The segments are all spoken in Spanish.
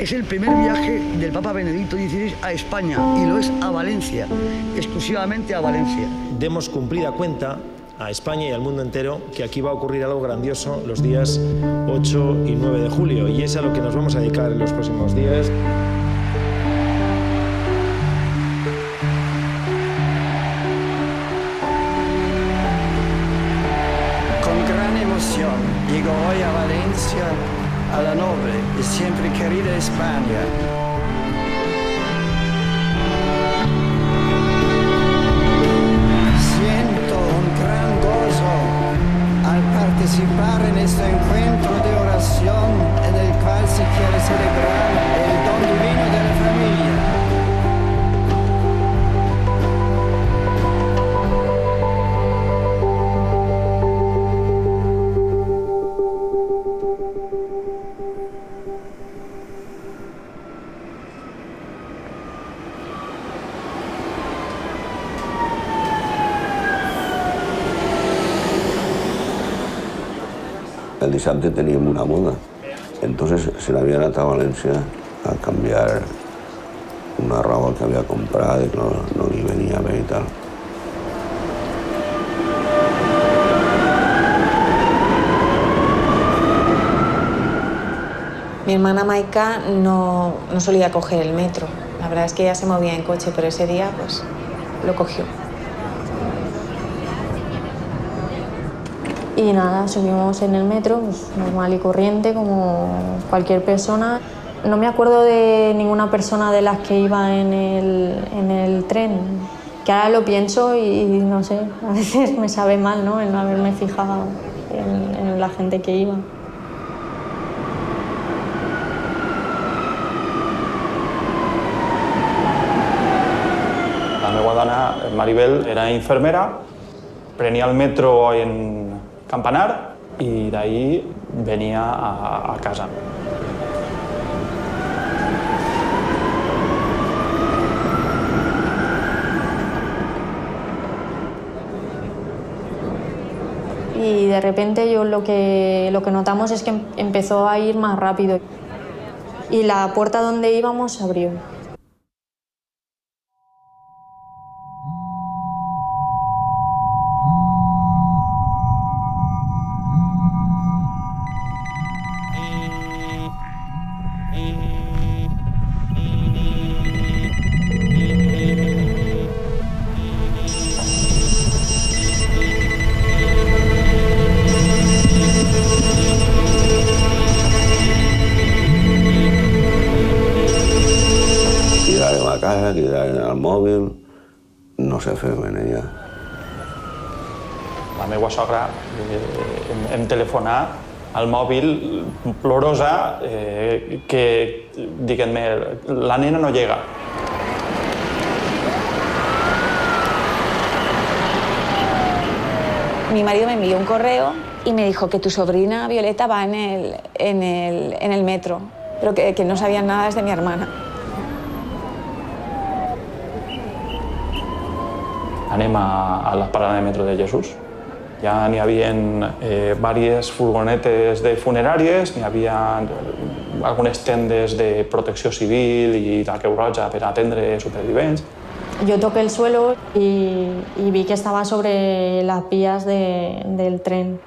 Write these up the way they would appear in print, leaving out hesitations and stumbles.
Es el primer viaje del Papa Benedicto XVI a España y lo es a Valencia, exclusivamente a Valencia. Demos cumplida cuenta a España y al mundo entero que aquí va a ocurrir algo grandioso los días 8 y 9 de julio y es a lo que nos vamos a dedicar en los próximos días. Con gran emoción llego hoy a Valencia, a la noble y siempre querida España. Participar en este encuentro de oración en el cual se quiere celebrar el don divino de la familia. El dissabte teníem una boda, entonces se l'havia anat a València a canviar una roba que havia comprat, que no li venia bé i tal. Mi hermana Maika no solía coger el metro. La verdad es que ella se movía en coche, pero ese día pues lo cogió. Y nada, subimos en el metro, pues, normal y corriente, como cualquier persona. No me acuerdo de ninguna persona de las que iba en el tren, que ahora lo pienso y no sé, a veces me sabe mal, ¿no?, el no haberme fijado en la gente que iba. La meva dona, Maribel, era infermera, prenia el metro en Campanar y de ahí venía a casa. Y de repente yo lo que notamos es que empezó a ir más rápido y la puerta donde íbamos se abrió. Tirarem a casa, tirarem al mòbil, no sé fer ben ella. La meva sogra em telefonà al mòbil plorosa que, diguem-me, la nena no llega. Mi marido me envió un correo y me dijo que tu sobrina Violeta va en el metro, pero que no sabían nada de mi hermana. Anem a la parada de metro de Jesús. Ja n'hi havia diverses furgonetes de funeràries, n'hi havia algunes tendes de protecció civil i de Creu Roja per atendre supervivents. Yo toqué el suelo y vi que estaba sobre las vías del tren.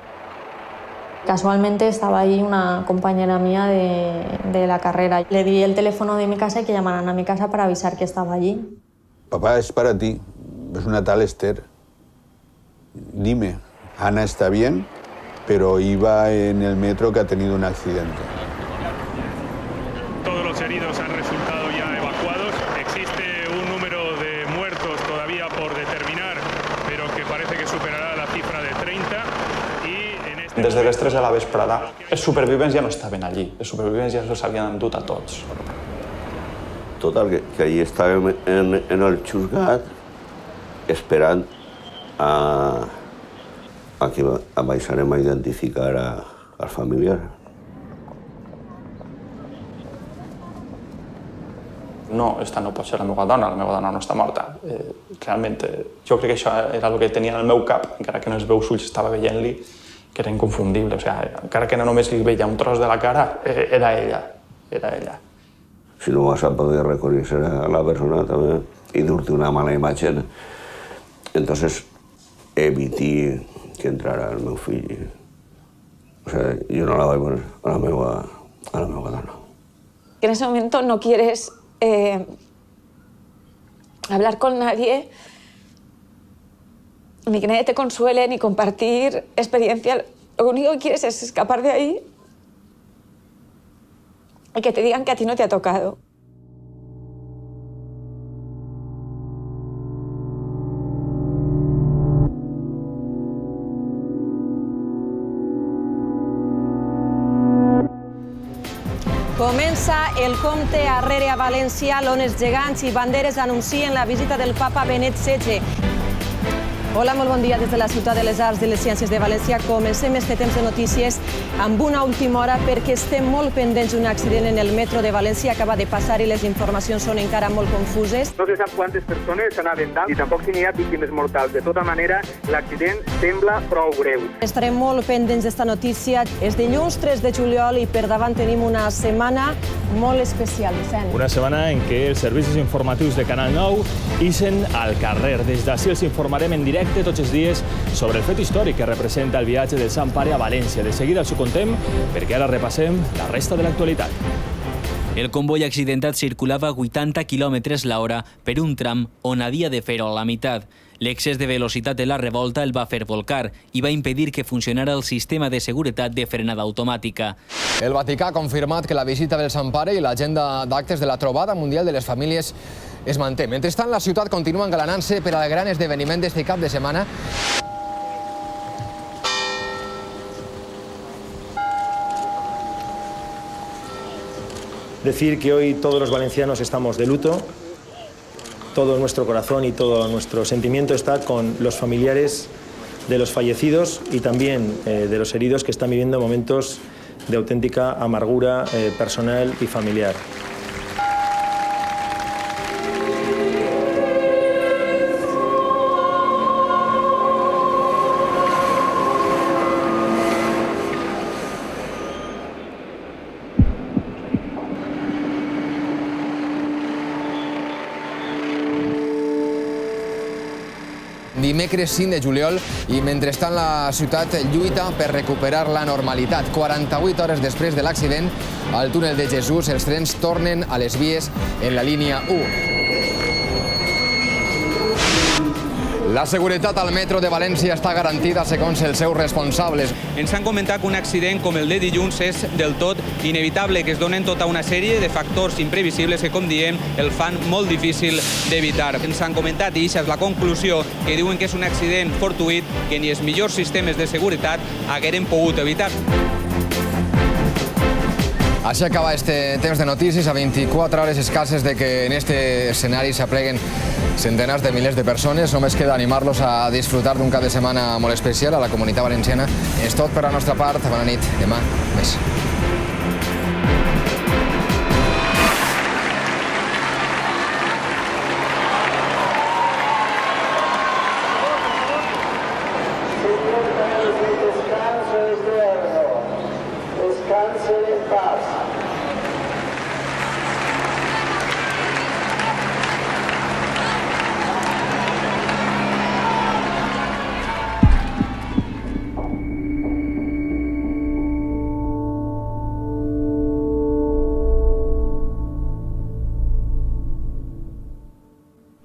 Casualmente estaba ahí una compañera mía de la carrera. Le di el teléfono de mi casa y que llamaran a mi casa para avisar que estaba allí. Papá, es para ti. Es una tal Esther. Dime, Ana está bien, pero iba en el metro que ha tenido un accidente. Todos los heridos han resultado ya evacuados. Existe un número de muertos todavía por determinar, pero que parece que superará la cifra de 30. Des de les 3 de la vesprada, els supervivents ja no estaven allí. Els supervivents ja se'ls havien endut a tots. Total, que allí estàvem en el xusgat esperant a que baixarem a identificar al familiar. No, esta no pot ser la meva dona no està morta. Realment, jo crec que això era el que tenia en el meu cap, encara que en els meus ulls estava veient-li, que era inconfundible. O sigui, encara que no només li veia un tros de la cara, era ella. si no vas a poder reconèixer a la persona també i dur-te una mala imatge. Entonces, evité que entrara el meu fill. O sea, yo no la voy a poner a la meva dona. En ese momento no quieres hablar con nadie, ni que nadie te consuele, ni compartir experiencia. Lo único que quieres es escapar de ahí y que te digan que a ti no te ha tocado. Comença el compte arrere a València, on els gegants i banderes anuncien la visita del papa Benet XVI. Hola, molt bon dia des de la Ciutat de les Arts i les Ciències de València. Comencem este temps de notícies amb una última hora perquè estem molt pendents d'un accident en el metro de València. Acaba de passar i les informacions són encara molt confuses. No se sap quantes persones anaven dalt i tampoc si n'hi ha víctimes mortals. De tota manera, l'accident sembla prou greu. Estarem molt pendents d'esta notícia. És dilluns 3 de juliol i per davant tenim una setmana molt especial. Una setmana en què els servicis informatius de Canal 9 ixen al carrer. Des d'ací els informarem en directe tots els dies sobre el fet històric que representa el viatge del Sant Pare a València. De seguida els ho contem perquè ara repassem la resta de l'actualitat. El comboi accidentat circulava a 80 km l'hora per un tram on havia de fer-ho a la meitat. L'excés de velocitat de la revolta el va fer volcar i va impedir que funcionara el sistema de seguretat de frenada automàtica. El Vaticà ha confirmat que la visita del Sant Pare i l'agenda d'actes de la Trobada Mundial de les Famílies es manté. Mentrestant, la ciutat continua engalanant-se per al gran esdeveniment d'este cap de setmana. Decir que hoy todos los valencianos estamos de luto. Todo nuestro corazón y todo nuestro sentimiento está con los familiares de los fallecidos y también de los heridos que están viviendo momentos de auténtica amargura personal y familiar. Dimecres 5 de juliol i mentrestant la ciutat lluita per recuperar la normalitat. 48 hores després de l'accident, al túnel de Jesús els trens tornen a les vies en la línia 1. La seguretat al metro de València està garantida segons els seus responsables. Ens han comentat que un accident com el de dilluns és del tot inevitable, que es donen tota una sèrie de factors imprevisibles que, com diem, el fan molt difícil d'evitar. Ens han comentat, i això és la conclusió, que diuen que és un accident fortuït que ni els millors sistemes de seguretat hagueren pogut evitar. Així acaba este temps de notícies a 24 hores escasses de que en este escenari s'apleguen centenars de milers de persones. Només queda animar-los a disfrutar d'un cap de setmana molt especial a la Comunitat Valenciana. És tot per la nostra part. Bona nit. Demà més.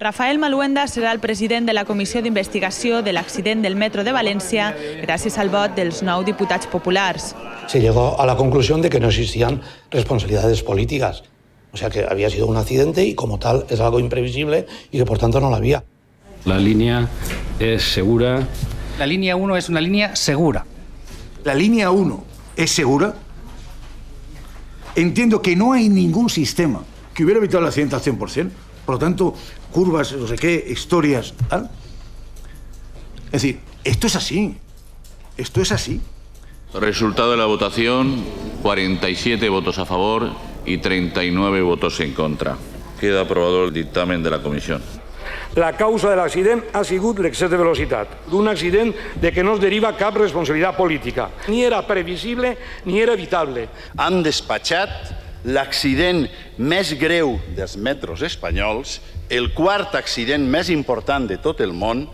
Rafael Maluenda serà el president de la Comissió d'Investigació de l'accident del metro de València gràcies al vot dels 9 diputats populars. Se llegó a la conclusión de que no existían responsabilidades políticas. O sea que había sido un accidente y como tal es algo imprevisible y que por tanto no la había. La línea es segura. La línea 1 es una línea segura. ¿La línea 1 es segura? Entiendo que no hay ningún sistema que hubiera evitado el accidente al 100%. Por lo tanto, curvas, no sé qué, historias, tal. Es decir, esto es así. Esto es así. Resultado de la votación, 47 votos a favor y 39 votos en contra. Queda aprobado el dictamen de la Comissió. La causa de l'accident ha sigut l'excés de velocitat, d'un accident de què no es deriva cap responsabilitat política. Ni era previsible ni era evitable. Han despatxat l'accident més greu dels metros espanyols, el quart accident més important de tot el món,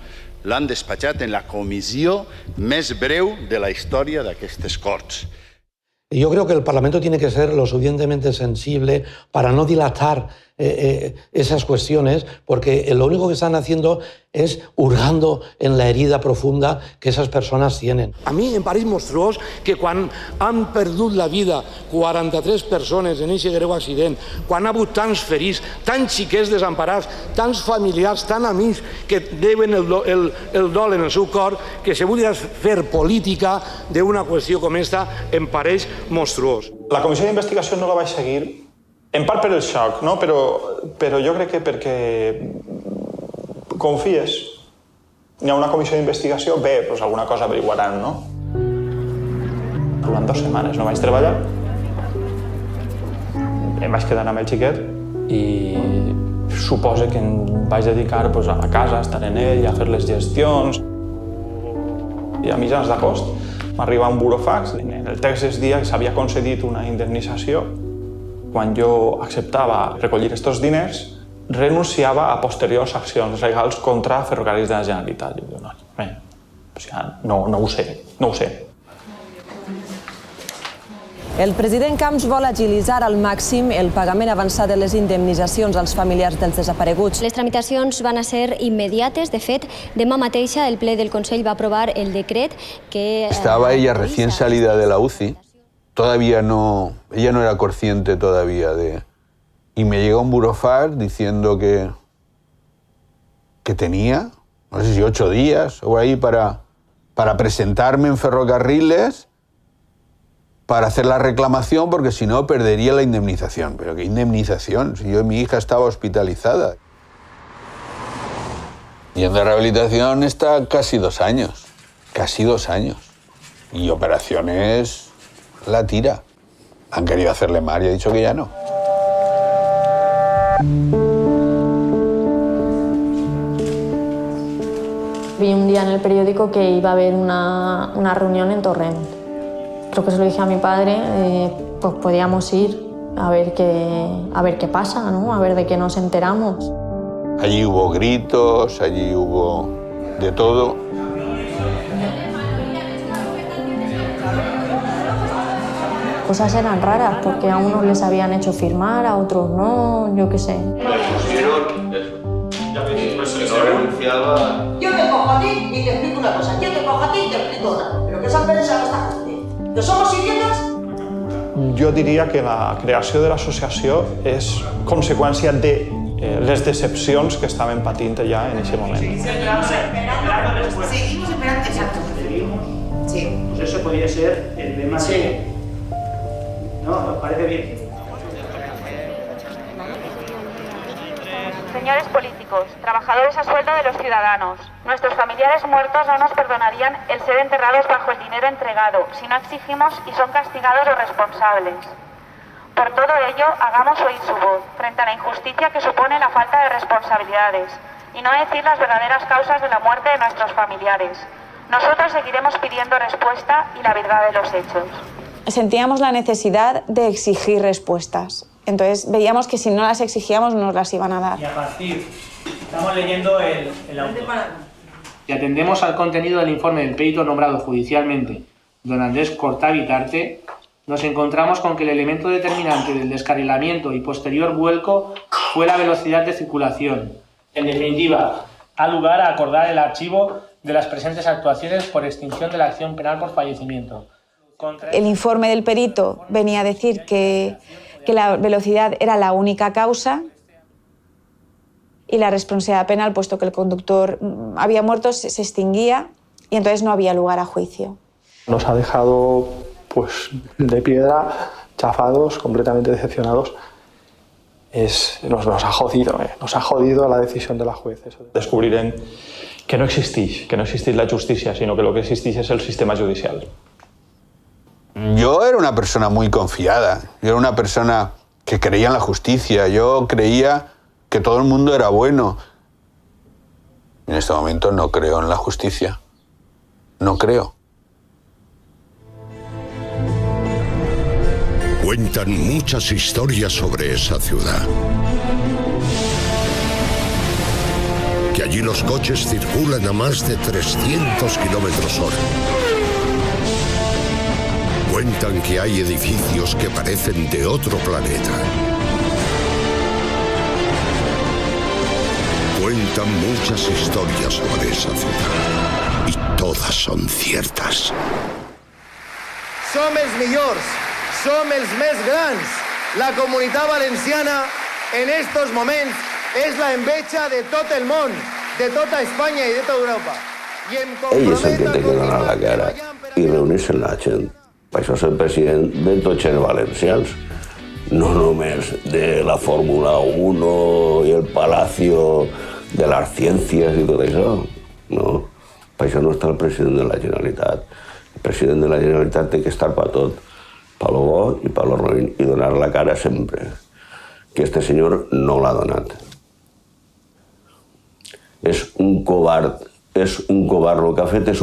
l'han despatxat en la comissió més breu de la història d'aquestes Corts. Yo creo que el Parlamento tiene que ser lo suficientemente sensible para no dilatar esas cuestiones, porque lo único que están haciendo es hurgando en la herida profunda que esas personas tienen. A mi em pareix monstruós que quan han perdut la vida 43 persones en aquest greu accident, quan ha hagut tants ferits, tants xiquets desemparats, tants familiars, tants amics que deuen el dol en el seu cor, que se vulgui fer política d'una qüestió com esta em pareix monstruós. La comissió d'investigació no la vaig seguir, en part per el xoc, no? Però jo crec que perquè confies. Hi ha una comissió d'investigació, bé, doncs alguna cosa averiguaran, no? Durant 2 setmanes no vaig treballar, em vaig quedar amb el xiquet i suposo que em vaig dedicar a la casa, a estar en ell, a fer les gestions. I a mitjans d'agost m'arriba un burofax. En el text es dia que s'havia concedit una indemnització. Quan jo acceptava recollir aquests diners, renunciava a posteriors accions legals contra Ferrocarrils de la Generalitat. Jo dic, no ho sé. El president Camps vol agilitzar al màxim el pagament avançat de les indemnitzacions als familiars dels desapareguts. Les tramitacions van a ser immediates. De fet, demà mateixa el ple del Consell va aprovar el decret que... Estaba ella recién salida de la UCI. Ella no era consciente todavía de... Y me llega un burofax diciendo que tenía, no sé si 8 días o ahí para presentarme en Ferrocarriles para hacer la reclamación, porque si no perdería la indemnización. ¿Pero qué indemnización? Si mi hija estaba hospitalizada. Y en la rehabilitación está casi 2 años. Casi 2 años. Y operaciones... la tira. Han querido hacerle mal y ha dicho que ya no. Vi un día en el periódico que iba a haber una reunión en Torrent. Creo que se lo dije a mi padre, pues podíamos ir a ver qué pasa, ¿no? A ver de qué nos enteramos. Allí hubo gritos, allí hubo de todo. Cosas eran raras, porque a unos les habían hecho firmar, a otros no, yo qué sé. Yo te cojo a ti y te explico una cosa. Yo te cojo a ti y te explico otra. Pero que s'han pensat esta gente. ¿Que somos idiotas? Jo diria que la creació de l'associació és conseqüència de les decepcions que estaven patint ja en aquest moment. Seguimos esperando, exacto. Sí. Pues eso podría ser el lema de... ¿No? ¿Os parece bien? Señores políticos, trabajadores a sueldo de los ciudadanos, nuestros familiares muertos no nos perdonarían el ser enterrados bajo el dinero entregado si no exigimos y son castigados los responsables. Por todo ello, hagamos oír su voz frente a la injusticia que supone la falta de responsabilidades y no decir las verdaderas causas de la muerte de nuestros familiares. Nosotros seguiremos pidiendo respuesta y la verdad de los hechos. Sentíamos la necesidad de exigir respuestas. Entonces veíamos que si no las exigíamos nos las iban a dar. Y a partir, estamos leyendo el auto. Y atendemos al contenido del informe del perito nombrado judicialmente, don Andrés Cortavitarte, nos encontramos con que el elemento determinante del descarrilamiento y posterior vuelco fue la velocidad de circulación. En definitiva, ha lugar a acordar el archivo de las presentes actuaciones por extinción de la acción penal por fallecimiento. El informe del perito venía a decir que la velocidad era la única causa y la responsabilidad penal, puesto que el conductor había muerto, se extinguía y entonces no había lugar a juicio. Nos ha dejado pues de piedra, chafados, completamente decepcionados. Nos ha jodido la decisión de la juez. Descobrirem que no existeix la justícia, sinó que lo que existeix és el sistema judicial. Yo era una persona muy confiada, yo era una persona que creía en la justicia, yo creía que todo el mundo era bueno. En este momento no creo en la justicia, no creo. Cuentan muchas historias sobre esa ciudad. Que allí los coches circulan a más de 300 km/h. Cuentan que hay edificios que parecen de otro planeta. Cuentan muchas historias sobre esa ciudad. Y todas son ciertas. Som els millors, som els més grans. La Comunitat Valenciana en estos moments és la enveja de tot el món, de tota Espanya i de tota Europa. Ell és el que té que donar la cara i reunir-se amb la gent. Per això és el president de tots els valencians, no només de la Fórmula 1 i el Palacio de les Ciències i tot això. No, per això no està el president de la Generalitat. El president de la Generalitat té que estar per tot, per lo bo i per lo ruïn, i donar la cara sempre, que este senyor no l'ha donat. És un covard, el que ha fet és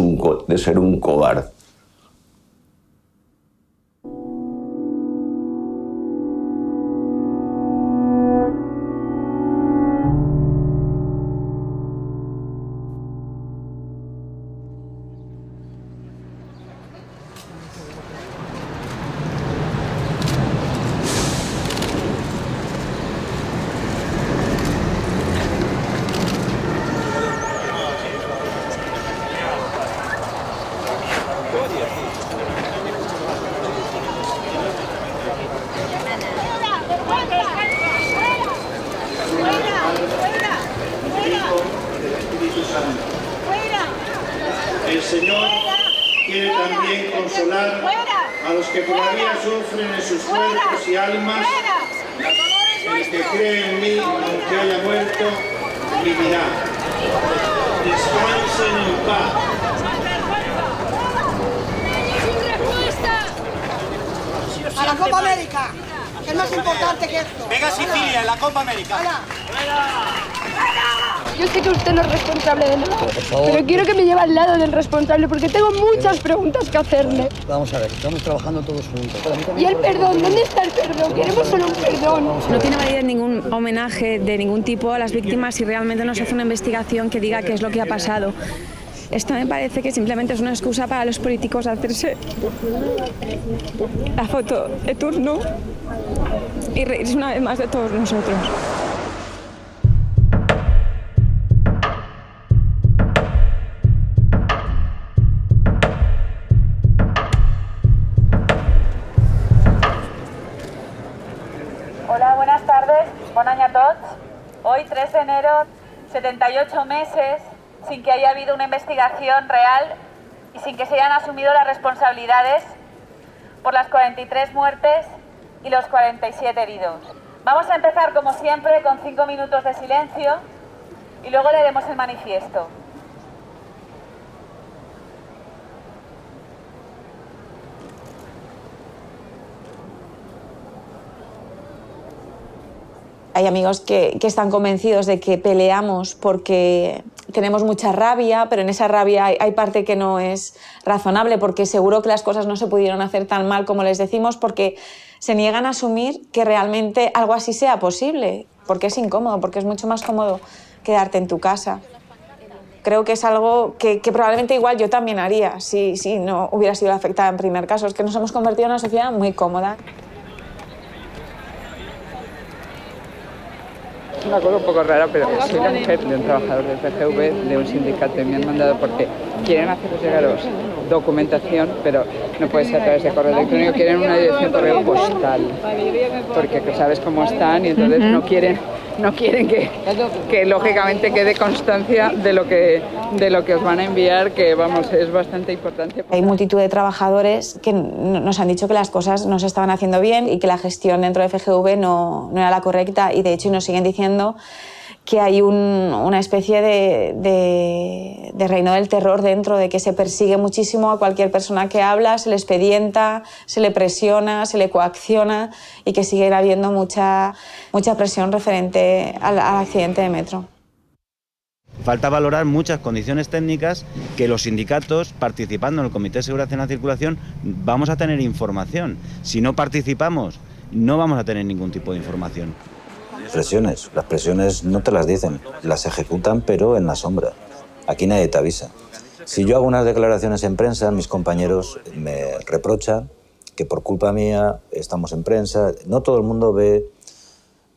de ser un covard. El Señor quiere también consolar a los que todavía sufren en sus cuerpos y almas. El que cree en mí, aunque haya muerto, vivirá. Descansen en paz. A la Copa América, que es más importante que esto. Venga Sicilia en la Copa América. Yo sé que usted no es responsable de nada, pero quiero que me lleve al lado del responsable porque tengo muchas preguntas que hacerle. Vamos a ver, estamos trabajando todos juntos. ¿Y el perdón? ¿Dónde está el perdón? Queremos solo un perdón. No tiene validez ningún homenaje de ningún tipo a las víctimas si realmente no se hace una investigación que diga qué es lo que ha pasado. Esto me parece que simplemente es una excusa para los políticos hacerse la foto de turno y reírse una vez más de todos nosotros. Hola, buenas tardes. Bon any a tots. Hoy, 3 de enero, 78 meses sin que haya habido una investigación real y sin que se hayan asumido las responsabilidades por las 43 muertes y los 47 heridos. Vamos a empezar, como siempre, con 5 minutos de silencio y luego leeremos el manifiesto. Hay amigos que están convencidos de que peleamos porque tenemos mucha rabia, pero en esa rabia hay parte que no es razonable, porque seguro que las cosas no se pudieron hacer tan mal como les decimos, porque se niegan a asumir que realmente algo así sea posible, porque es incómodo, porque es mucho más cómodo quedarte en tu casa. Creo que es algo que probablemente igual yo también haría si no hubiera sido afectada en primer caso. Es que nos hemos convertido en una sociedad muy cómoda. Es una cosa un poco rara, pero soy la mujer de un trabajador del PGV, de un sindicato, y me han mandado porque quieren haceros llegaros documentación, pero no puede ser a través de correo electrónico, quieren una dirección correo postal, porque sabes cómo están y entonces no quieren que lógicamente quede constancia de lo que os van a enviar, que vamos, es bastante importante. Hay multitud de trabajadores que nos han dicho que las cosas no se estaban haciendo bien y que la gestión dentro de FGV no era la correcta, y de hecho nos siguen diciendo que hay una especie de reino del terror dentro, de que se persigue muchísimo a cualquier persona que habla, se le expedienta, se le presiona, se le coacciona, y que sigue habiendo mucha presión referente al accidente de metro. Falta valorar muchas condiciones técnicas que los sindicatos, participando en el Comité de Seguridad en la Circulación, vamos a tener información. Si no participamos, no vamos a tener ningún tipo de información. Presiones. Las presiones no te las dicen, las ejecutan, pero en la sombra. Aquí nadie te avisa. Si yo hago unas declaraciones en prensa, mis compañeros me reprochan que por culpa mía estamos en prensa. No todo el mundo ve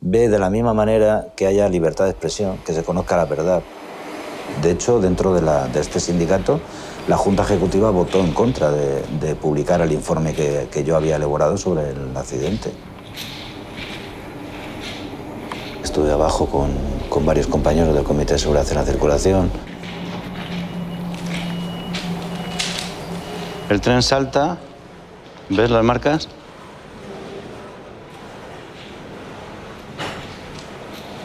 de la misma manera que haya libertad de expresión, que se conozca la verdad. De hecho, dentro de este sindicato, la Junta Ejecutiva votó en contra de publicar el informe que yo había elaborado sobre el accidente. Estuve abajo con varios compañeros del Comité de Seguridad en la Circulación. El tren salta, ¿ves las marcas?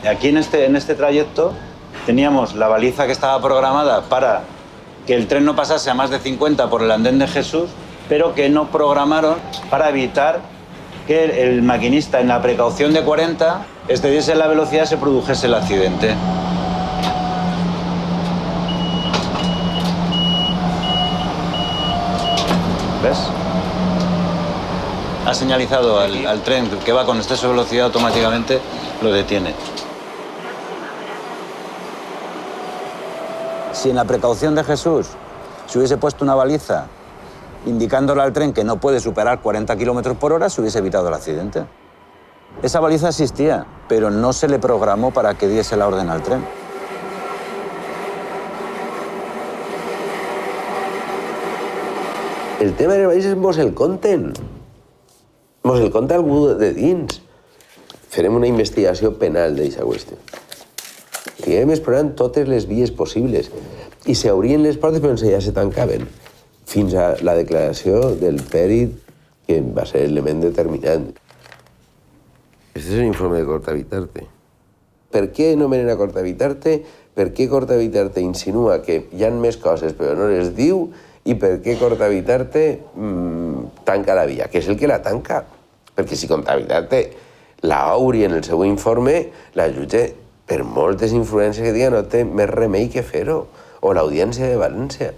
Aquí en este trayecto teníamos la baliza que estaba programada para que el tren no pasase a más de 50 por el andén de Jesús, pero que no programaron para evitar que el maquinista, en la precaución de 40, excediese la velocidad y se produjese el accidente. ¿Ves? Ha señalizado al tren que va con exceso de velocidad, automáticamente lo detiene. Si en la precaución de Jesús se hubiese puesto una baliza indicándole al tren que no puede superar 40 kilómetros por hora, se hubiese evitado el accidente. Esa baliza existía, pero no se le programó para que diese la orden al tren. El tema del país és mos el conten. Mos el conta algú de dins. Farem una investigació penal d'aquesta qüestió. Que anem explorant totes les vies possibles. I s'obrien les portes, però ja se tancaven. Fins a la declaració del pèrit, que va ser l'element determinant. Este és un informe de Cortavitarte. Per què nomenen a Cortavitarte? Per què Cortavitarte insinua que hi ha més coses però no les diu? I per què Cortavitarte tanca la via, que és el que la tanca. Perquè si Cortavitarte l'obri en el seu informe, la jutge, per moltes influències que diga, no té més remei que fer-ho. O l'Audiència de València.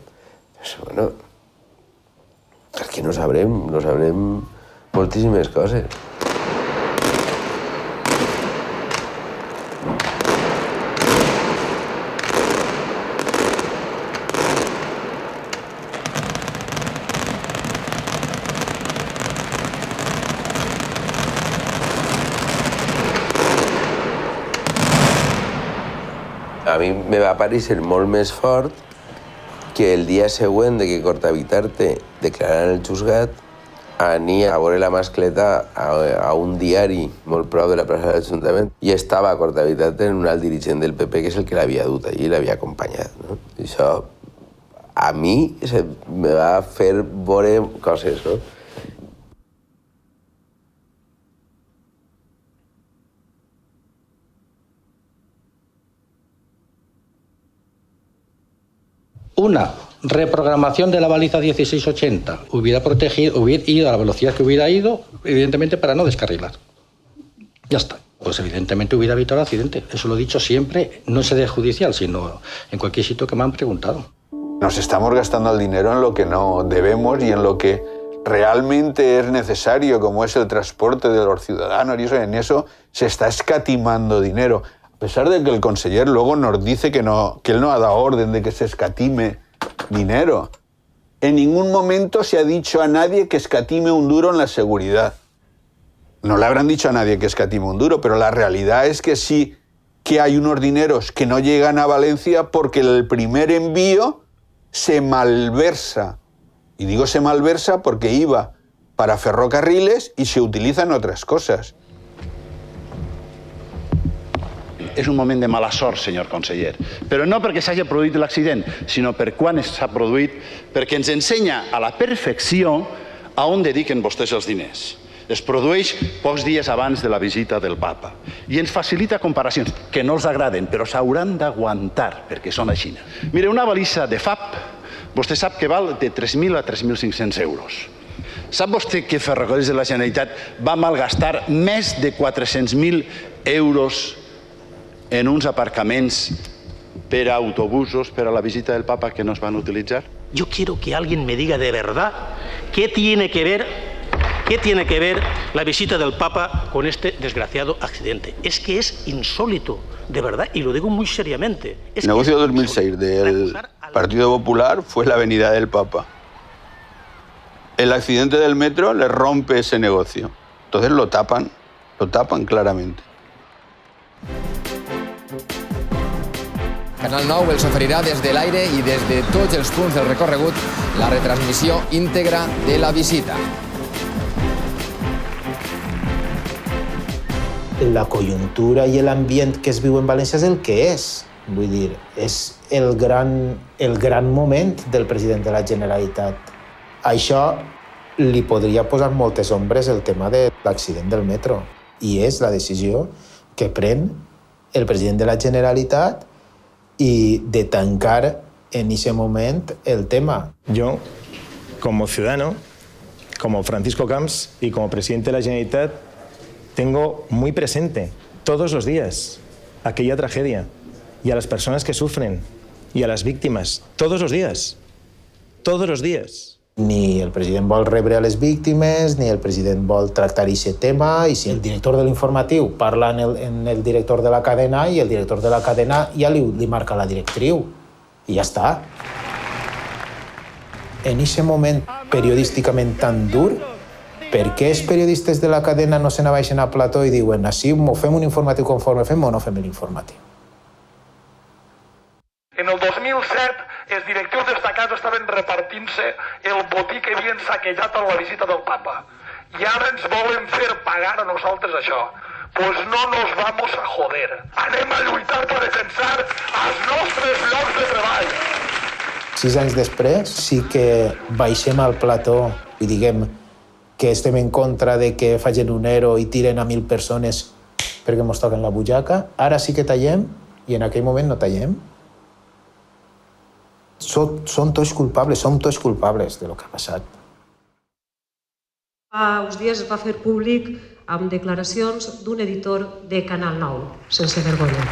Bueno, és que no sabrem moltíssimes coses. A mi me va parecer molt més fort que el dia següent de que Cortavitarte declarara en el juzgat ania a veure la mascleta a un diari molt prop de la plaça de l'Ajuntament i estava Cortavitarte en un alt dirigent del PP que és el que l'havia dut allí i l'havia acompanyat. No? I això a mi me va fer veure coses, no? Una reprogramación de la baliza 1680 hubiera ido a la velocidad que hubiera ido, evidentemente para no descarrilar. Ya está. Pues evidentemente hubiera evitado el accidente. Eso lo he dicho siempre, no en sede judicial, sino en cualquier sitio que me han preguntado. Nos estamos gastando el dinero en lo que no debemos y en lo que realmente es necesario, como es el transporte de los ciudadanos, y eso, en eso se está escatimando dinero. A pesar de que el conseller luego nos dice que él no ha dado orden de que se escatime dinero. En ningún momento se ha dicho a nadie que escatime un duro en la seguridad. No le habrán dicho a nadie que escatime un duro, pero la realidad es que sí que hay unos dineros que no llegan a Valencia porque el primer envío se malversa. Y digo se malversa porque iba para ferrocarriles y se utilizan otras cosas. És un moment de mala sort, senyor conseller. Però no perquè s'hagi produït l'accident, sinó per quan s'ha produït, perquè ens ensenya a la perfecció a on dediquen vostès els diners. Es produeix pocs dies abans de la visita del papa i ens facilita comparacions que no els agraden, però s'hauran d'aguantar perquè són així. Mire, una balisa de FAP, vostè sap que val de 3.000 a 3.500 euros. Sap vostè que Ferrocarrils de la Generalitat va malgastar més de 400.000 euros en uns aparcaments per a autobusos, per a la visita del Papa que no es van utilitzar? Yo quiero que alguien me diga de verdad qué tiene que ver la visita del Papa con este desgraciado accidente. Es que es insólito, de verdad, y lo digo muy seriamente. El negocio 2006 del Partido Popular fue la venida del Papa. El accidente del metro le rompe ese negocio. Entonces lo tapan claramente. Canal 9 els oferirà des de l'aire i des de tots els punts del recorregut la retransmissió íntegra de la visita. La conjuntura i l'ambient que es viu en València és el que és. Vull dir, és el gran moment del president de la Generalitat. Això li podria posar moltes ombres el tema de l'accident del metro. I és la decisió que pren el president de la Generalitat y de tancar en ese momento el tema. Yo, como ciudadano, como Francisco Camps y como presidente de la Generalitat, tengo muy presente todos los días aquella tragedia y a las personas que sufren y a las víctimas, todos los días. Ni el president vol rebre a les víctimes, ni el president vol tractar aquest tema, i si el director de l'informatiu parla en el director de la cadena, i el director de la cadena ja li marca la directriu, i ja està. En aquest moment periodísticament tan dur, per què els periodistes de la cadena no se n'abaixen a plató i diuen així fem un informatiu conforme fem o no fem l'informatiu? En el 2007, els directius destacats estaven repartint-se el botí que havien saquejat a la visita del Papa. I ara ens volen fer pagar a nosaltres això. Pues no nos vamos a joder. Anem a lluitar per defensar els nostres llocs de treball. 6 anys després sí que baixem al plató i diguem que estem en contra de que facin un ERO i tiren a 1.000 persones perquè ens toquen la butxaca. Ara sí que tallem i en aquell moment no tallem. Som tots culpables de lo que ha passat. Fa uns dies es va fer públic amb declaracions d'un editor de Canal 9, sense vergonya.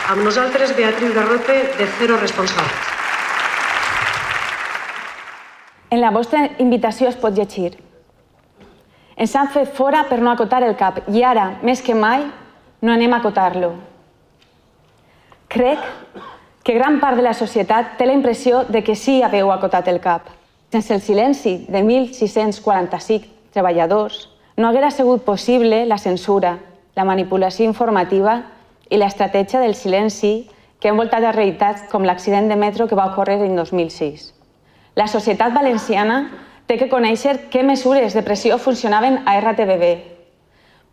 Amb nosaltres, Beatriz Garrote, de Cero Responsables. En la vostra invitació es pot llegir: ens han fet fora per no acotar el cap i ara, més que mai, no anem a acotar-lo. Crec que gran part de la societat té la impressió de que sí haveu acotat el cap. Sense el silenci de 1.645 treballadors, no haguera sigut possible la censura, la manipulació informativa i l'estratègia del silenci que ha envoltat a realitats com l'accident de metro que va ocórrer en 2006. La societat valenciana té que conèixer què mesures de pressió funcionaven a RTBB,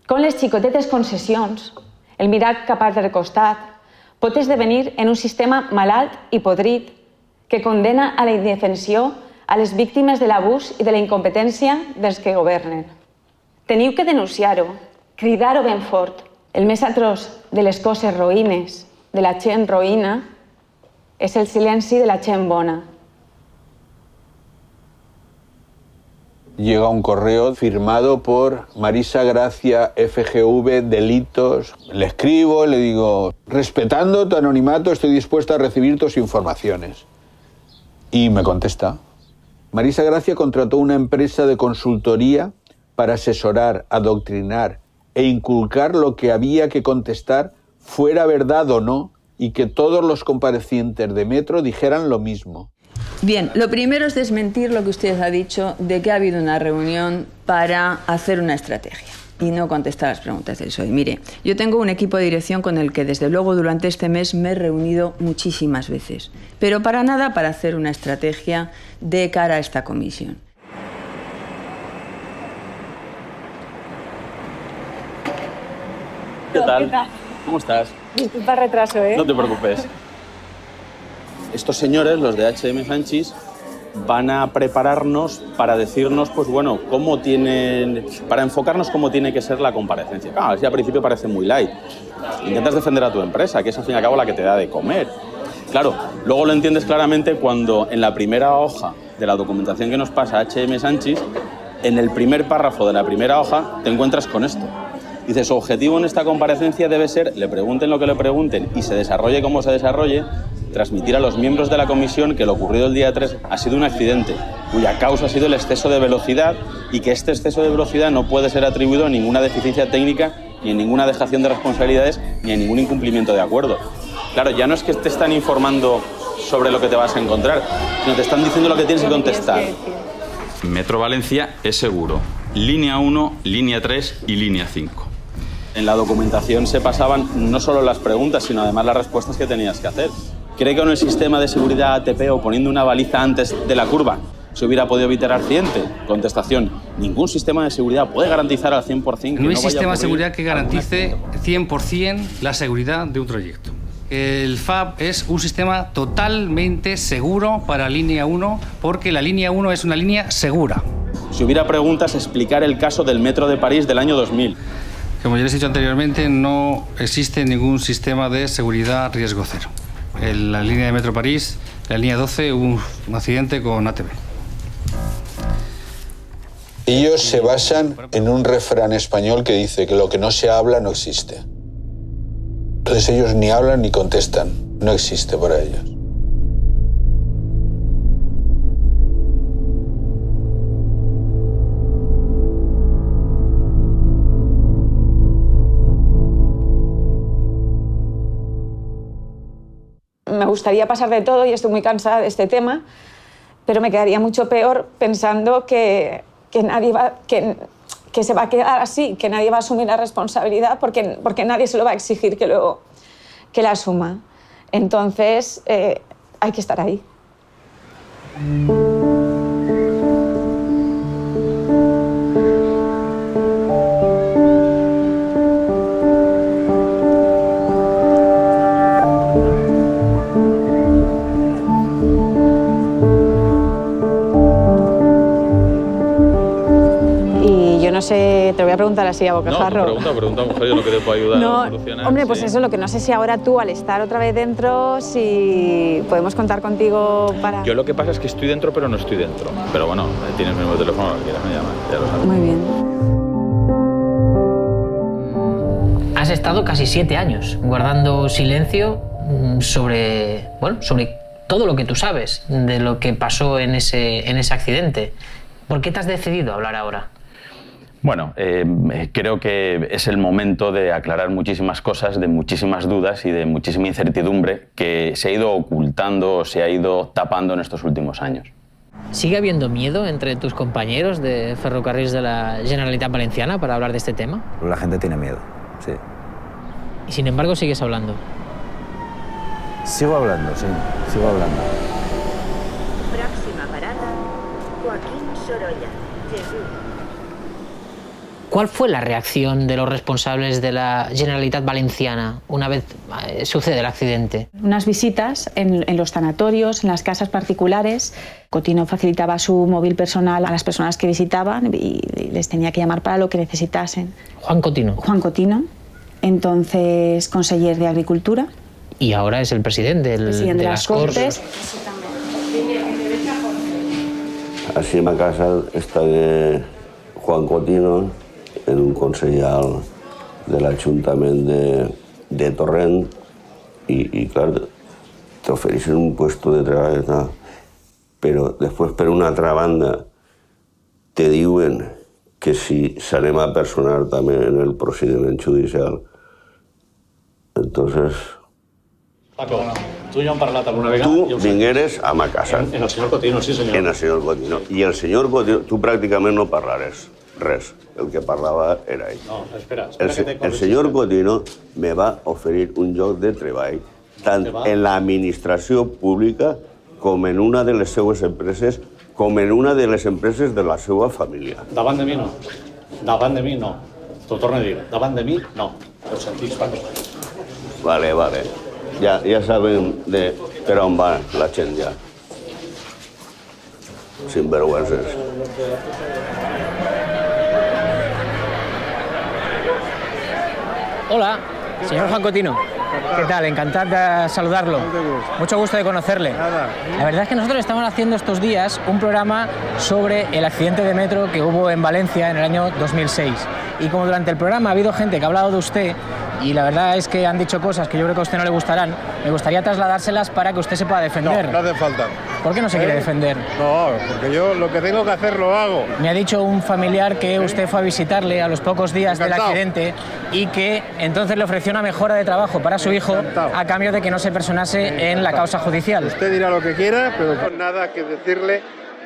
com les xicotetes concessions, el mirar cap al costat, pot esdevenir en un sistema malalt i podrit que condena a la indefensió a les víctimes de l'abús i de la incompetència dels que governen. Teniu que denunciar-ho, cridar-ho ben fort. El més atroç de les coses roïnes, de la gent roïna, és el silenci de la gent bona. Llega un correo firmado por Marisa Gracia FGV Delitos. Le escribo, le digo, respetando tu anonimato, estoy dispuesta a recibir tus informaciones. Y me contesta. Marisa Gracia contrató una empresa de consultoría para asesorar, adoctrinar e inculcar lo que había que contestar, fuera verdad o no, y que todos los comparecientes de Metro dijeran lo mismo. Bien, lo primero es desmentir lo que usted ha dicho de que ha habido una reunión para hacer una estrategia y no contestar las preguntas del PSOE. Mire, yo tengo un equipo de dirección con el que desde luego durante este mes me he reunido muchísimas veces, pero para nada para hacer una estrategia de cara a esta comisión. ¿Qué tal? ¿Cómo estás? Disculpa el retraso, ¿eh? No te preocupes. Estos señores, los de H.M. Sanchis, van a prepararnos para decirnos, pues bueno, para enfocarnos cómo tiene que ser la comparecencia. Claro, así al principio parece muy light. Intentas defender a tu empresa, que es al fin y al cabo la que te da de comer. Claro, luego lo entiendes claramente cuando en la primera hoja de la documentación que nos pasa H.M. Sanchis, en el primer párrafo de la primera hoja te encuentras con esto. Dice, su objetivo en esta comparecencia debe ser, le pregunten lo que le pregunten y se desarrolle como se desarrolle, transmitir a los miembros de la comisión que lo ocurrido el día 3 ha sido un accidente, cuya causa ha sido el exceso de velocidad y que este exceso de velocidad no puede ser atribuido a ninguna deficiencia técnica, ni a ninguna dejación de responsabilidades, ni a ningún incumplimiento de acuerdo. Claro, ya no es que te están informando sobre lo que te vas a encontrar, sino te están diciendo lo que tienes que contestar. Metro Valencia es seguro. Línea 1, línea 3 y línea 5. En la documentación se pasaban no solo las preguntas, sino además las respuestas que tenías que hacer. ¿Cree que con el sistema de seguridad ATP o poniendo una baliza antes de la curva se hubiera podido evitar accidente? Contestación: ningún sistema de seguridad puede garantizar al 100% que no hay sistema de seguridad que garantice 100% la seguridad de un trayecto. El FAB es un sistema totalmente seguro para línea 1 porque la línea 1 es una línea segura. Si hubiera preguntas, explicar el caso del Metro de París del año 2000. Como ya les he dicho anteriormente, no existe ningún sistema de seguridad riesgo cero. En la línea de Metro París, la línea 12, hubo un accidente con ATV. Ellos se basan en un refrán español que dice que lo que no se habla no existe. Entonces ellos ni hablan ni contestan. No existe para ellos. Me gustaría pasar de todo y estoy muy cansada de este tema, pero me quedaría mucho peor pensando que nadie va, que se va a quedar así, que nadie va a asumir la responsabilidad porque nadie se lo va a exigir que la asuma. Entonces, hay que estar ahí. No sé, te voy a preguntar así a bocajarro. No, pregunta, mujer, yo no que te puedo ayudar a solucionar. Hombre, pues eso, lo que no sé si ahora tú, al estar otra vez dentro, si podemos contar contigo para... Yo lo que pasa es que estoy dentro, pero no estoy dentro. Pero bueno, tienes mi número de teléfono, lo que quieras me llamas, ya lo sabes. Muy bien. Has estado casi 7 años guardando silencio sobre todo lo que tú sabes de lo que pasó en ese accidente. ¿Por qué te has decidido a hablar ahora? Bueno, creo que es el momento de aclarar muchísimas cosas, de muchísimas dudas y de muchísima incertidumbre que se ha ido ocultando o se ha ido tapando en estos últimos años. ¿Sigue habiendo miedo entre tus compañeros de Ferrocarrils de la Generalitat Valenciana para hablar de este tema? La gente tiene miedo, sí. Y sin embargo sigues hablando. Sigo hablando, sí, sigo hablando. Próxima parada, Joaquín Sorolla, Jesús. ¿Cuál fue la reacción de los responsables de la Generalitat Valenciana una vez sucede el accidente? Unas visitas en los sanatorios, en las casas particulares. Cotino facilitaba su móvil personal a las personas que visitaban y les tenía que llamar para lo que necesitasen. ¿Juan Cotino? Juan Cotino, entonces conseller de Agricultura. Y ahora es el presidente de las Cortes. Així a casa està Juan Cotino, en un consellal de l'Ajuntament de Torrent y claro, te ofrecen un puesto de trabajo, pero después per una altra banda te diuen que si s'anem a personar també en el procediment judicial. Entonces... Paco, tu i jo hem parlat alguna vegada... Tu vingueres a ma casa. En el senyor Cotino, sí senyor. En el senyor Cotino. I el senyor Cotino, tu pràcticament no parlaràs res. El que parlava era ell. No, espera el senyor Cotino me va oferir un lloc de treball tant en l'administració pública com en una de les seues empreses, com en una de les empreses de la seva família. Davant de mi no. Davant de mi no. T'ho torno a dir. Davant de mi no. Ho sentís, Paco. Vale. Ja sabem per on va la gent ja. Sinvergüences. Hola, señor Juan Cotino. ¿Qué tal? Encantado de saludarlo. Mucho gusto de conocerle. La verdad es que nosotros estamos haciendo estos días un programa sobre el accidente de metro que hubo en Valencia en el año 2006. Y como durante el programa ha habido gente que ha hablado de usted y la verdad es que han dicho cosas que yo creo que a usted no le gustarán. Me gustaría trasladárselas para que usted se pueda defender. No, no hace falta. ¿Por qué no se quiere defender? No, porque yo lo que tengo que hacer lo hago. Me ha dicho un familiar que usted fue a visitarle a los pocos días del accidente y que entonces le ofreció una mejora de trabajo para su hijo a cambio de que no se personase en la causa judicial. Usted dirá lo que quiera, pero no tengo nada que decirle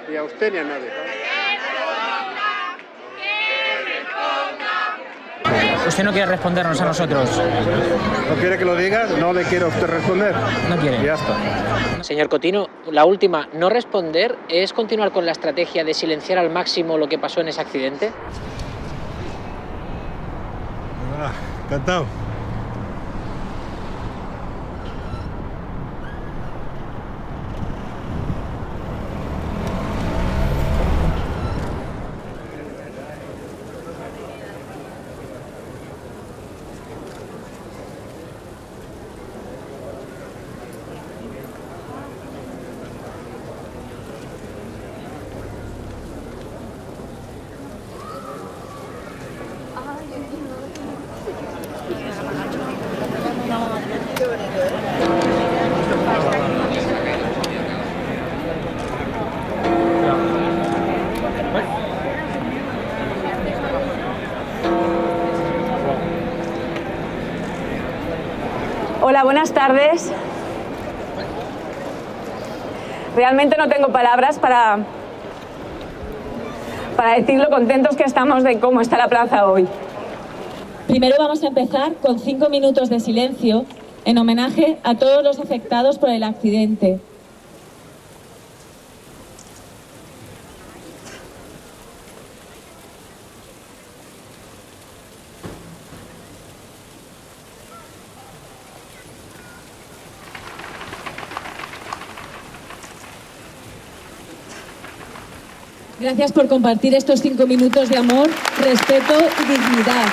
ni a usted ni a nadie. Usted no quiere respondernos a nosotros. ¿No quiere que lo diga? ¿No le quiere a usted responder? No quiere. Ya está. Señor Cotino, la última, ¿no responder es continuar con la estrategia de silenciar al máximo lo que pasó en ese accidente? Encantado. Hola, buenas tardes. Realmente no tengo palabras para decir lo contentos que estamos de cómo está la plaza hoy. Primero vamos a empezar con 5 minutos de silencio en homenaje a todos los afectados por el accidente. Gracias por compartir estos 5 minutos de amor, respeto y dignidad.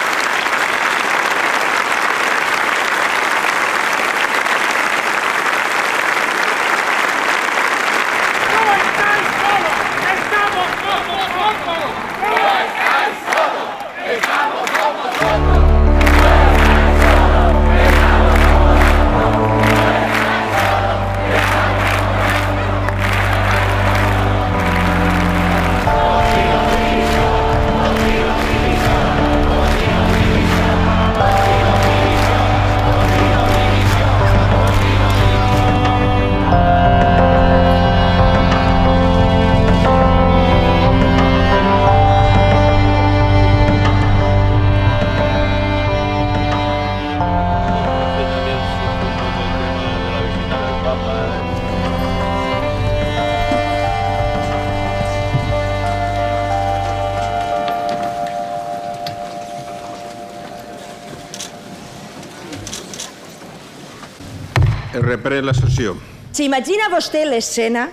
Reprèn la sessió. ¿Se vostè l'escena?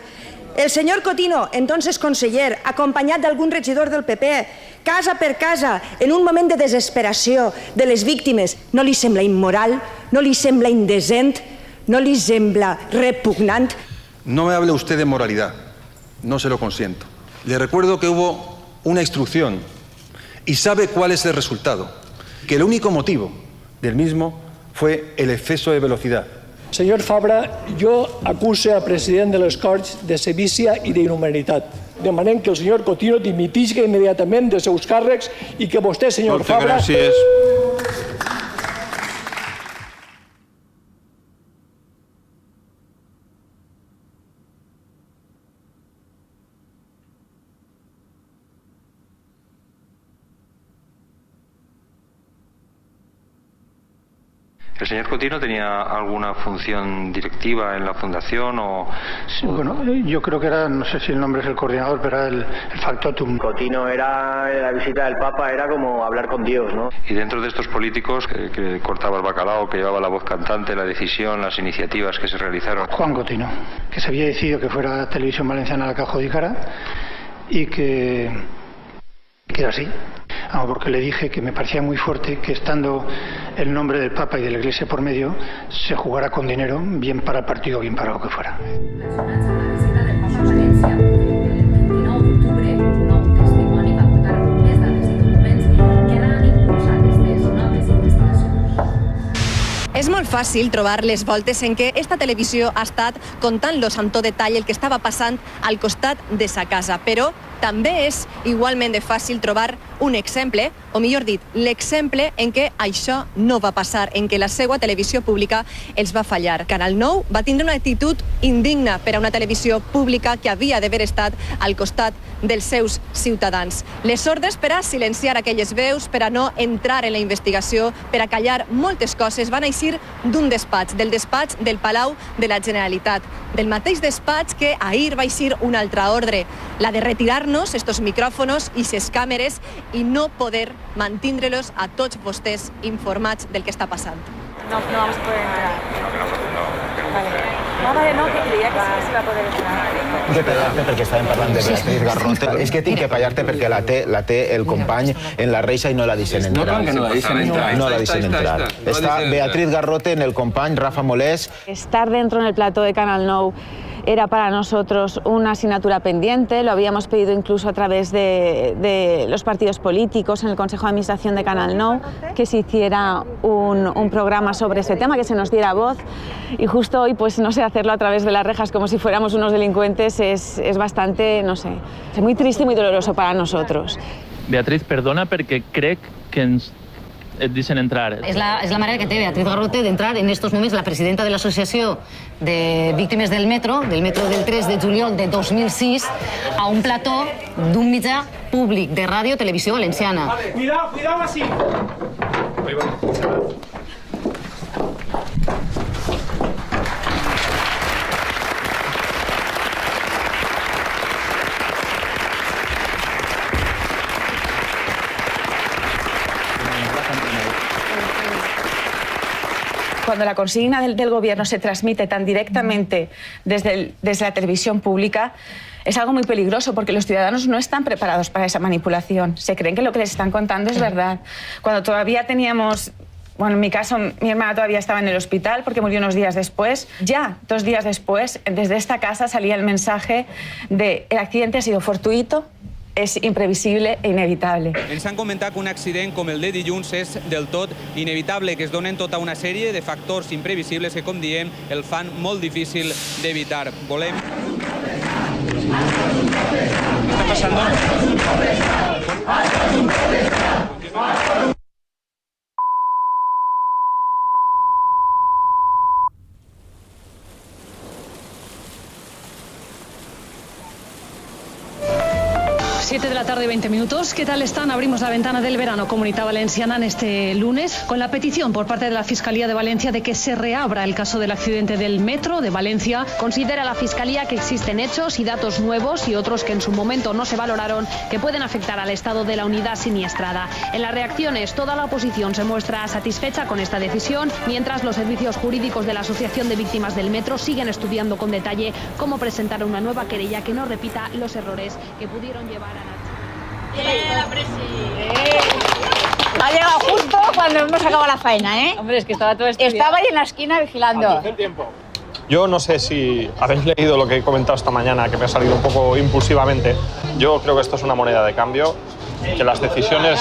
El senyor Cotino, entonces conseller, acompanyat d'algun regidor del PP, casa per casa, en un moment de desesperació de les víctimes, no li sembla immoral? No li sembla indecent? No li sembla repugnant? No me hable usted de moralidad, no se lo consiento. Le recuerdo que hubo una instrucción y sabe cuál es el resultado, que el único motivo del mismo fue el exceso de velocidad. Senyor Fabra, jo acuse al president de les Corts de sevícia i d'inhumanitat. Demanem que el senyor Cotino dimitixi immediatament dels seus càrrecs i que vostè, senyor Fabra... Moltes gràcies. ¿El señor Cotino tenía alguna función directiva en la fundación o...? Bueno, yo creo que era, no sé si el nombre es el coordinador, pero era el factotum. Cotino era, la visita del Papa era como hablar con Dios, ¿no? Y dentro de estos políticos que cortaba el bacalao, que llevaba la voz cantante, la decisión, las iniciativas que se realizaron... Juan Cotino, que se había decidido que fuera Televisión Valenciana la que adjudicara y que era así. Porque le dije que me parecía muy fuerte que estando el nombre del Papa y de la Iglesia por medio se jugara con dinero, bien para el partido, bien para lo que fuera. molt fàcil trobar les voltes en què esta televisió ha estat contant-los amb tot detall el que estava passant al costat de sa casa, però també és igualment de fàcil trobar un exemple, o millor dit, l'exemple en què això no va passar, en què la seva televisió pública els va fallar. Canal 9 va tindre una actitud indigna per a una televisió pública que havia d'haver estat al costat dels seus ciutadans. Les ordres per a silenciar aquelles veus, per a no entrar en la investigació, per a callar moltes coses, van eixir d'un despatx, del despatx del Palau de la Generalitat, del mateix despatx que ahir va eixir una altra ordre, la de retirar-nos estos micròfonos i ses càmeres i no poder mantindre-los a tots vostès informats del que està passant. No vamos a poder entrar. Vale. No, que creia que sí va poder entrar. Tinc que callar-te perquè estàvem parlant de Beatriz Garrote. És que tinc que callar-te perquè la té el company en la reixa i no la deixen entrar. No, que no la deixen entrar. No la deixen entrar. Està Beatriz Garrote en el company Rafa Molés. Estar dentro en el plató de Canal 9 era para nosotros una asignatura pendiente, lo habíamos pedido incluso a través de los partidos políticos en el Consejo de Administración de Canal 9, que se hiciera un programa sobre ese tema, que se nos diera voz, y justo hoy, pues no sé, hacerlo a través de las rejas como si fuéramos unos delincuentes es bastante, no sé, es muy triste y muy doloroso para nosotros. Beatriz, perdona perquè crec que ens et deixen entrar. És la manera que té Beatriz Garrote d'entrar en estos moments la presidenta de l'Associació de Víctimes del Metro del 3 de juliol de 2006, a un plató d'un mitjà públic de ràdio televisió valenciana. Cuidado así. Cuando la consigna del gobierno se transmite tan directamente desde la televisión pública, es algo muy peligroso porque los ciudadanos no están preparados para esa manipulación. Se creen que lo que les están contando es verdad. Cuando todavía teníamos... Bueno, en mi caso, mi hermana todavía estaba en el hospital porque murió unos días después. Ya 2 días después, desde esta casa salía el mensaje de el accidente ha sido fortuito, és imprevisible i inevitable. Ens han comentat que un accident com el de dilluns és del tot inevitable, que es donen tota una sèrie de factors imprevisibles que, com diem, el fan molt difícil d'evitar. Volem... Què està passant? 7 de la tarde, 20 minutos. ¿Qué tal están? Abrimos la ventana del verano Comunidad Valenciana en este lunes con la petición por parte de la Fiscalía de Valencia de que se reabra el caso del accidente del metro de Valencia. Considera la Fiscalía que existen hechos y datos nuevos y otros que en su momento no se valoraron que pueden afectar al estado de la unidad siniestrada. En las reacciones, toda la oposición se muestra satisfecha con esta decisión, mientras los servicios jurídicos de la Asociación de Víctimas del Metro siguen estudiando con detalle cómo presentar una nueva querella que no repita los errores que pudieron llevar a La ha llegado justo cuando hemos acabado la faena, ¿eh? Hombre, es que estaba todo estudiado. Estaba ahí en la esquina vigilando. Yo no sé si habéis leído lo que he comentado esta mañana, que me ha salido un poco impulsivamente. Yo creo que esto es una moneda de cambio, que las decisiones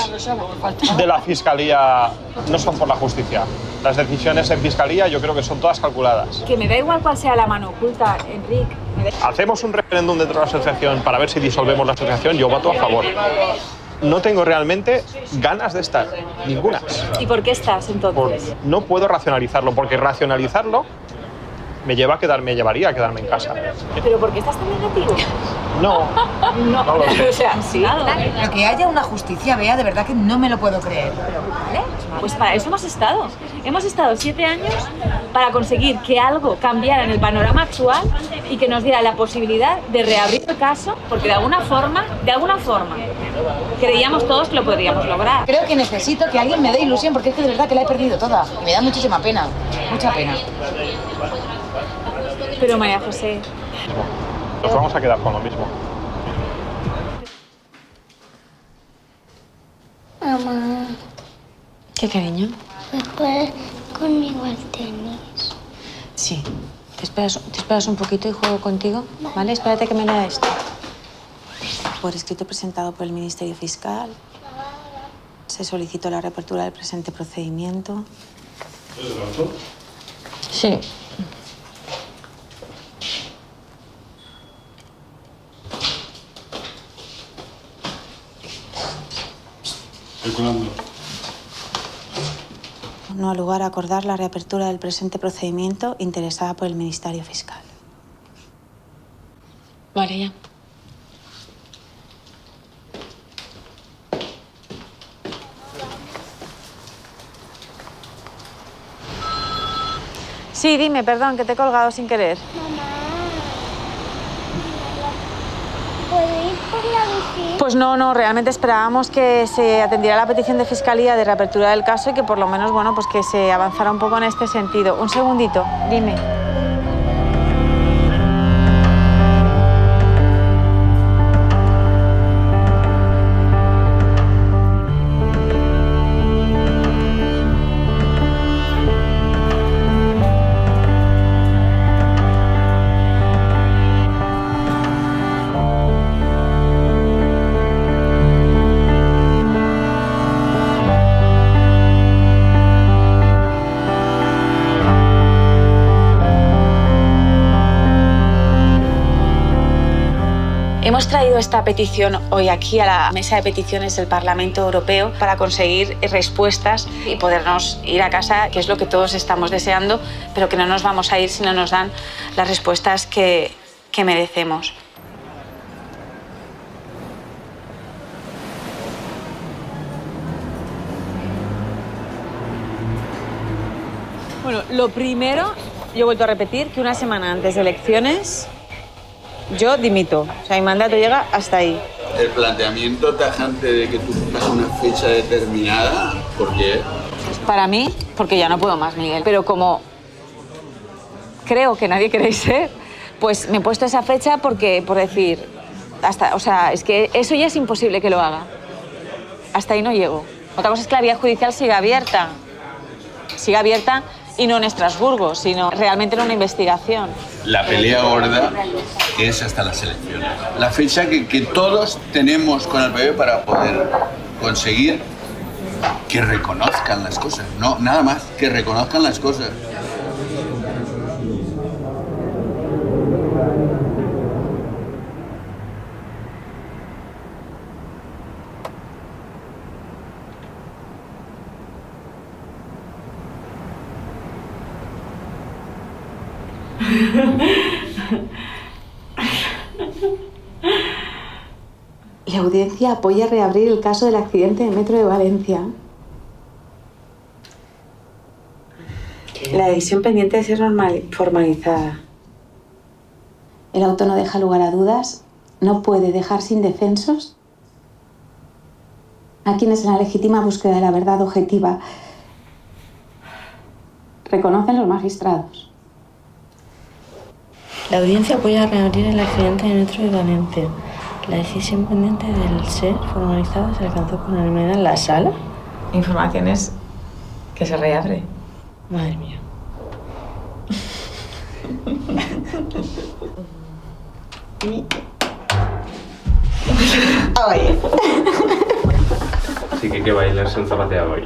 de la Fiscalía no son por la justicia. Las decisiones en Fiscalía yo creo que son todas calculadas. Que me da igual cuál sea la mano oculta, Enrique. Hacemos un referéndum dentro de la asociación para ver si disolvemos la asociación, yo voto a favor. No tengo realmente ganas de estar, ninguna. ¿Y por qué estás entonces? No puedo racionalizarlo, porque racionalizarlo me llevaría a quedarme en casa. ¿Pero por qué estás tan negativo? No, no lo sé. O sea, sí. Pero que haya una justicia, Bea, de verdad que no me lo puedo creer. ¿Vale? Pues para eso hemos estado. Hemos estado 7 años para conseguir que algo cambiara en el panorama actual y que nos diera la posibilidad de reabrir el caso, porque de alguna forma, creíamos todos que lo podríamos lograr. Creo que necesito que alguien me dé ilusión, porque es que de verdad que la he perdido toda. Y me da muchísima pena, mucha pena. Pero María José... Nos vamos a quedar con lo mismo. Mamá. ¿Qué, cariño? ¿Puedes jugar conmigo al tenis? Sí. ¿Te esperas un poquito y juego contigo? ¿Vale? Espérate que me lea esto. Por escrito presentado por el Ministerio Fiscal, se solicitó la reapertura del presente procedimiento. Sí. No ha lugar a acordar la reapertura del presente procedimiento interesada por el Ministerio Fiscal. Vale, ya. Sí, dime, perdón, que te he colgado sin querer. ¿Puedo ir por la bici? Pues no, realmente esperábamos que se atendiera la petición de Fiscalía de reapertura del caso y que por lo menos, bueno, pues que se avanzara un poco en este sentido. Un segundito, dime. Hemos traído esta petición hoy aquí a la mesa de peticiones del Parlamento Europeo para conseguir respuestas y podernos ir a casa, que es lo que todos estamos deseando, pero que no nos vamos a ir si no nos dan las respuestas que merecemos. Bueno, lo primero, yo he vuelto a repetir que una semana antes de elecciones yo dimito. O sea, mi mandato llega hasta ahí. El planteamiento tajante de que tú pongas una fecha determinada, ¿por qué? Para mí, porque ya no puedo más, Miguel. Pero como creo que nadie queréis ser, pues me he puesto esa fecha porque, por decir, hasta, o sea, es que eso ya es imposible que lo haga. Hasta ahí no llego. Otra cosa es que la vía judicial siga abierta. Siga abierta y no en Estrasburgo, sino realmente en una investigación. La pelea gorda es hasta las elecciones. La fecha que todos tenemos con el PP para poder conseguir que reconozcan las cosas. No, nada más, que reconozcan las cosas. La audiencia apoya reabrir el caso del accidente del metro de Valencia. La decisión pendiente de ser formalizada. El auto no deja lugar a dudas, no puede dejarse indefensos a quienes en la legítima búsqueda de la verdad objetiva reconocen los magistrados. La audiencia apoya reabrir el accidente del metro de Valencia. La decisión pendiente del ser formalizada se alcanzó con unanimidad en la sala. Informaciones que se reabre. Madre mía. Oye. Así que hay que bailarse un zapateado hoy.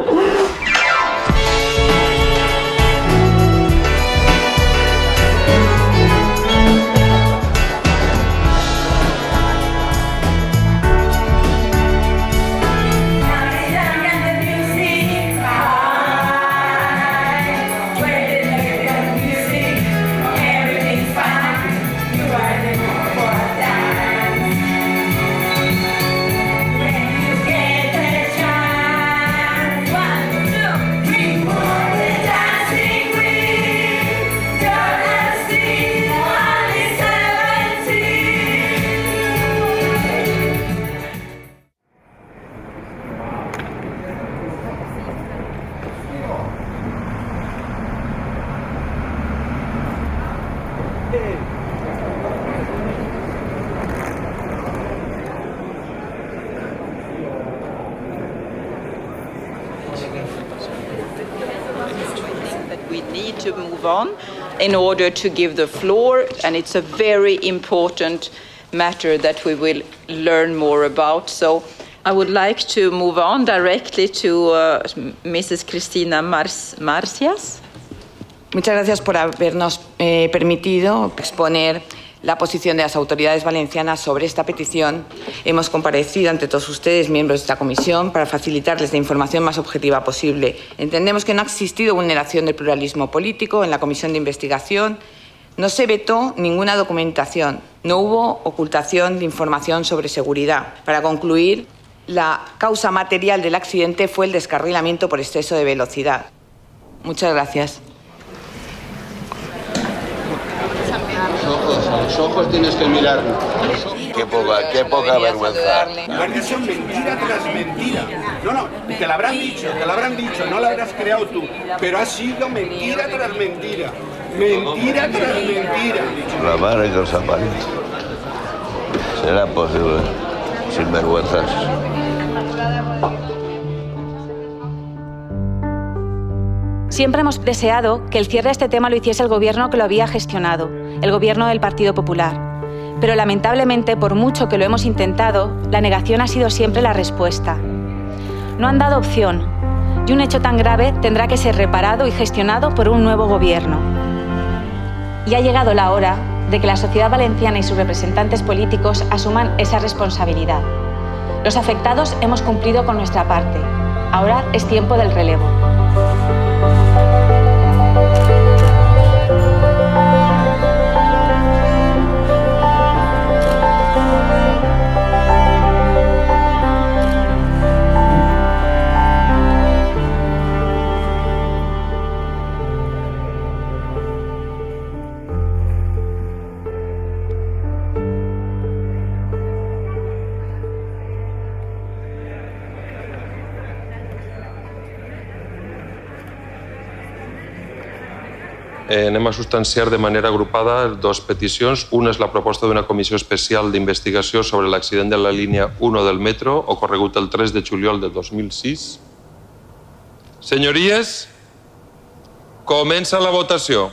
We need to move on in order to give the floor, and it's a very important matter that we will learn more about. So I would like to move on directly to Mrs. Cristina Marcias. Muchas gracias por habernos permitido exponer la posición de las autoridades valencianas sobre esta petición. Hemos comparecido ante todos ustedes, miembros de esta comisión, para facilitarles la información más objetiva posible. Entendemos que no ha existido vulneración del pluralismo político en la comisión de investigación. No se vetó ninguna documentación. No hubo ocultación de información sobre seguridad. Para concluir, la causa material del accidente fue el descarrilamiento por exceso de velocidad. Muchas gracias. A los ojos tienes que mirar. Qué poca vergüenza. Porque son mentira tras mentira. No, te la habrán dicho, no la habrás creado tú. Pero ha sido mentira tras mentira. Mentira tras mentira. La madre que os ha parido. Será posible. Sin vergüenzas. Siempre hemos deseado que el cierre de este tema lo hiciese el gobierno que lo había gestionado, el gobierno del Partido Popular. Pero lamentablemente, por mucho que lo hemos intentado, la negación ha sido siempre la respuesta. No han dado opción, y un hecho tan grave tendrá que ser reparado y gestionado por un nuevo gobierno. Y ha llegado la hora de que la sociedad valenciana y sus representantes políticos asuman esa responsabilidad. Los afectados hemos cumplido con nuestra parte. Ahora es tiempo del relevo. Anem a substanciar de manera agrupada dos peticions. Una és la proposta d'una comissió especial d'investigació sobre l'accident de la línia 1 del metro, ocorregut el 3 de juliol de 2006. Senyories, comença la votació.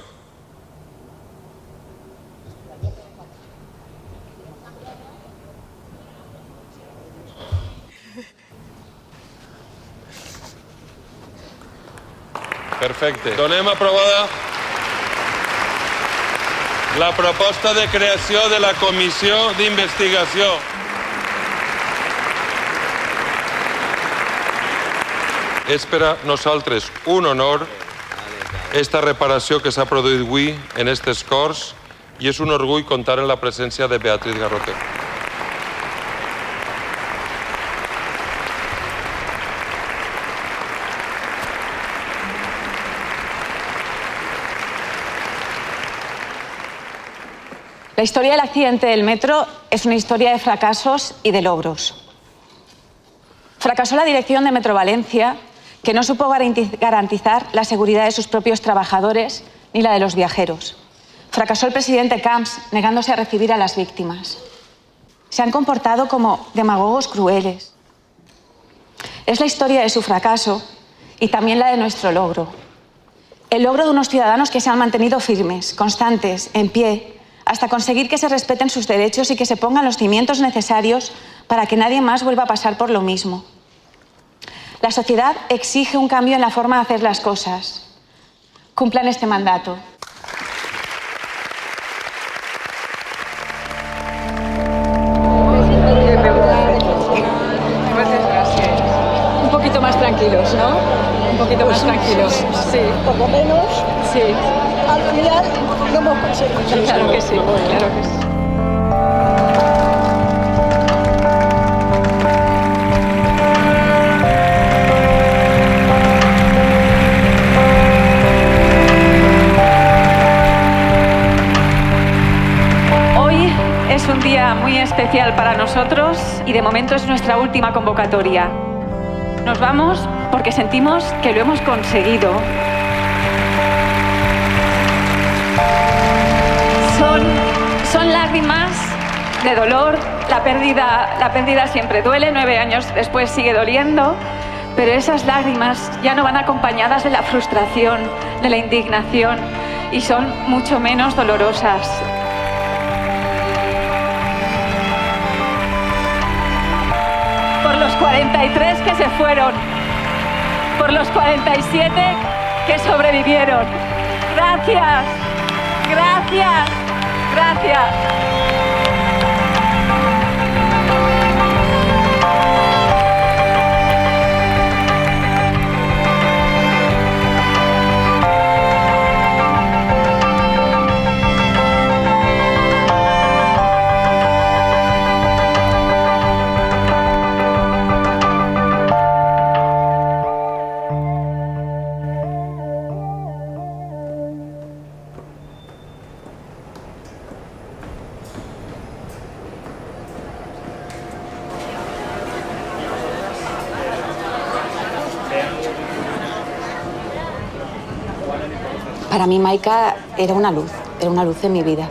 Perfecte. Donem aprovada la proposta de creació de la comissió d'investigació. És per a nosaltres un honor esta reparació que s'ha produït avui en estes Corts i és un orgull comptar en la presència de Beatriz Garrote. La historia del accidente del metro es una historia de fracasos y de logros. Fracasó la dirección de Metro Valencia, que no supo garantizar la seguridad de sus propios trabajadores ni la de los viajeros. Fracasó el presidente Camps, negándose a recibir a las víctimas. Se han comportado como demagogos crueles. Es la historia de su fracaso y también la de nuestro logro. El logro de unos ciudadanos que se han mantenido firmes, constantes, en pie, hasta conseguir que se respeten sus derechos y que se pongan los cimientos necesarios para que nadie más vuelva a pasar por lo mismo. La sociedad exige un cambio en la forma de hacer las cosas. Cumplan este mandato. Un poquito más tranquilos, ¿no? Un poquito más tranquilos. Sí. Por lo menos. Sí. Al final no hemos conseguido. Claro que sí, claro que sí. Hoy es un día muy especial para nosotros y de momento es nuestra última convocatoria. Nos vamos porque sentimos que lo hemos conseguido. Son lágrimas de dolor, la pérdida siempre duele, 9 años después sigue doliendo, pero esas lágrimas ya no van acompañadas de la frustración, de la indignación y son mucho menos dolorosas. Por los 43 que se fueron, por los 47 que sobrevivieron, Gracias. Gracias. Gracias. Para mí Maika era una luz en mi vida.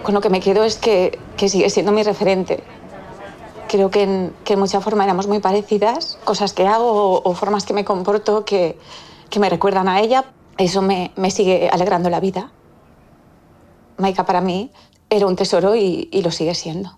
Con lo que me quedo es que sigue siendo mi referente. Creo que en mucha forma éramos muy parecidas, cosas que hago o formas que me comporto que me recuerdan a ella. Eso me sigue alegrando la vida. Maika para mí era un tesoro y lo sigue siendo.